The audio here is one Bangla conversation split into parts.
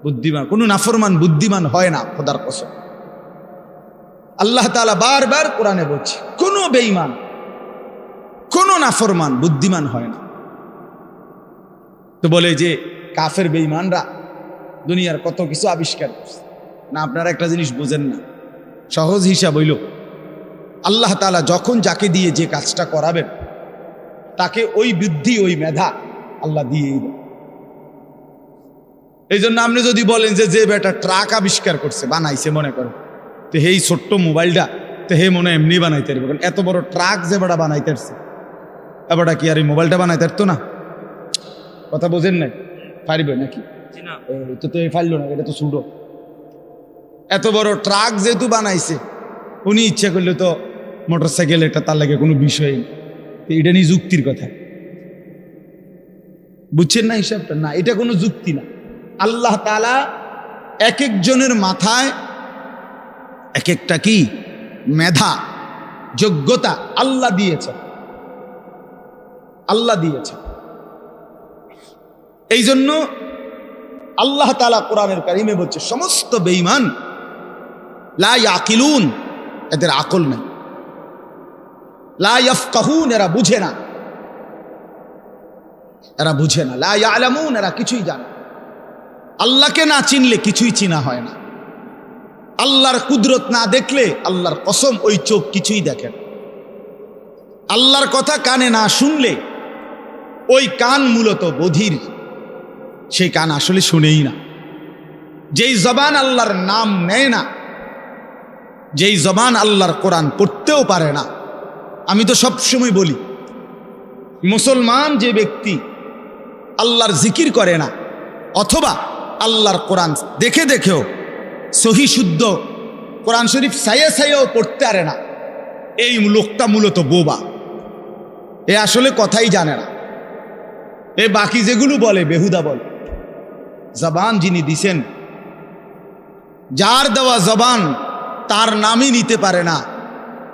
বুদ্ধিমান, কোনো নাফরমান বুদ্ধিমান হয় না খোদার কসম। আল্লাহ তাআলা বারবার কোরআনে বলছে কোনো বেঈমান, কোনো নাফরমান বুদ্ধিমান হয় না। তো বলে যে কাফের বেঈমানরা দুনিয়ার কত কিছু আবিষ্কার করছে না। আপনারা একটা জিনিস বুঝেন না, সহজ হিসাব হইল আল্লাহ তাআলা যখন যাকে দিয়ে যে কাজটা করাবেন তাকে ওই বুদ্ধি ওই মেধা আল্লাহ দিয়েই দেন। এই জন্য আপনি যদি বলেন যে বেটা ট্রাক আবিষ্কার করছে বানাইছে মনে করেন, তো এই ছোট্ট মোবাইলটা তো হে মনে এমনি বানাইতে পারবে, কারণ এত বড় ট্রাক যে বেটা বানাইতে পারছে এবারটা কি আর এই মোবাইলটা বানাইতে পারতো না? কথা বোঝেন নাই? পারবে নাকি? তো পারলো না, এটা তো ছুটো। এত বড় ট্রাক যেহেতু বানাইছে, উনি ইচ্ছা করলে তো মোটর সাইকেল এটা তার লাগে কোনো বিষয়, এটা নিয়ে যুক্তির কথা বুঝছেন না হিসাবটা? না, এটা কোনো যুক্তি না। আল্লাহ তাআলা এক একজনের মাথায় এক একটা কি মেধা যোগ্যতা আল্লাহ দিয়েছে, আল্লাহ দিয়েছে। এই জন্য আল্লাহ তাআলা কোরআনের কারিমে বলছে সমস্ত বেঈমান লা ইয়াকিলুন, এদের আকল নেই, লা ইয়াফকাহুন, এরা বুঝে না, এরা বুঝে না, লা ইয়ালামুন, এরা কিছুই জানে। আল্লাহকে না চিনলে কিছুই চিনা হয় না। আল্লাহর কুদরত না দেখলে আল্লাহর কসম ওই চোখ কিছুই দেখে না। আল্লাহর কথা কানে না শুনলে ওই কান মূলত বধির, সেই কান আসলে শুনেই না। যেই জবান আল্লাহর নাম নেয় না, যেই জবান আল্লাহর কোরআন পড়তেও পারে না। আমি তো সবসময় বলি মুসলমান যে ব্যক্তি আল্লাহর জিকির করে না অথবা আল্লাহর কোরআন দেখে দেখেও সহি শুদ্ধ কোরআন শরীফ সাইয়ে সাইয়েও পড়তে পারে না, এই লোকটা মূলত বোবা, এ আসলে কথাই জানে না। এ বাকি যেগুলো বলে বেহুদা বলে। জবান যিনি দিছেন, যার দেওয়া জবান তার নামই নিতে পারে না,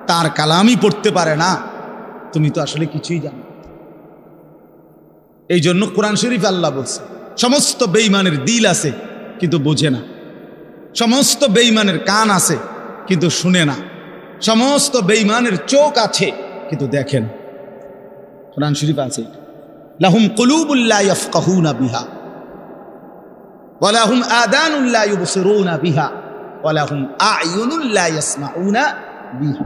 তার কালামই পড়তে পারে না, তুমি তো আসলে কিছুই জানো। এই জন্য কোরআন শরীফ আল্লাহ বলছে সমস্ত বেঈমানের দিল আছে কিন্তু বোঝে না, সমস্ত বেঈমানের কান আছে কিন্তু শুনে না, সমস্ত বেঈমানের চোখ আছে কিন্তু দেখেন। কোরআন শরীফ আছে লাহুম কুলুবুল লা ইয়াফকাহুনা বিহা ওয়া লাহুম আযানুল লা ইউবসিরুনা বিহা ওয়া লাহুম আ'য়ুনুল লা ইয়াসমাউনা বিহা।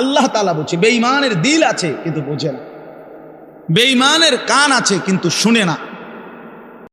আল্লাহ তাআলা বলছে বেঈমানের দিল আছে কিন্তু বোঝে না, বেঈমানের কান আছে কিন্তু শুনে না,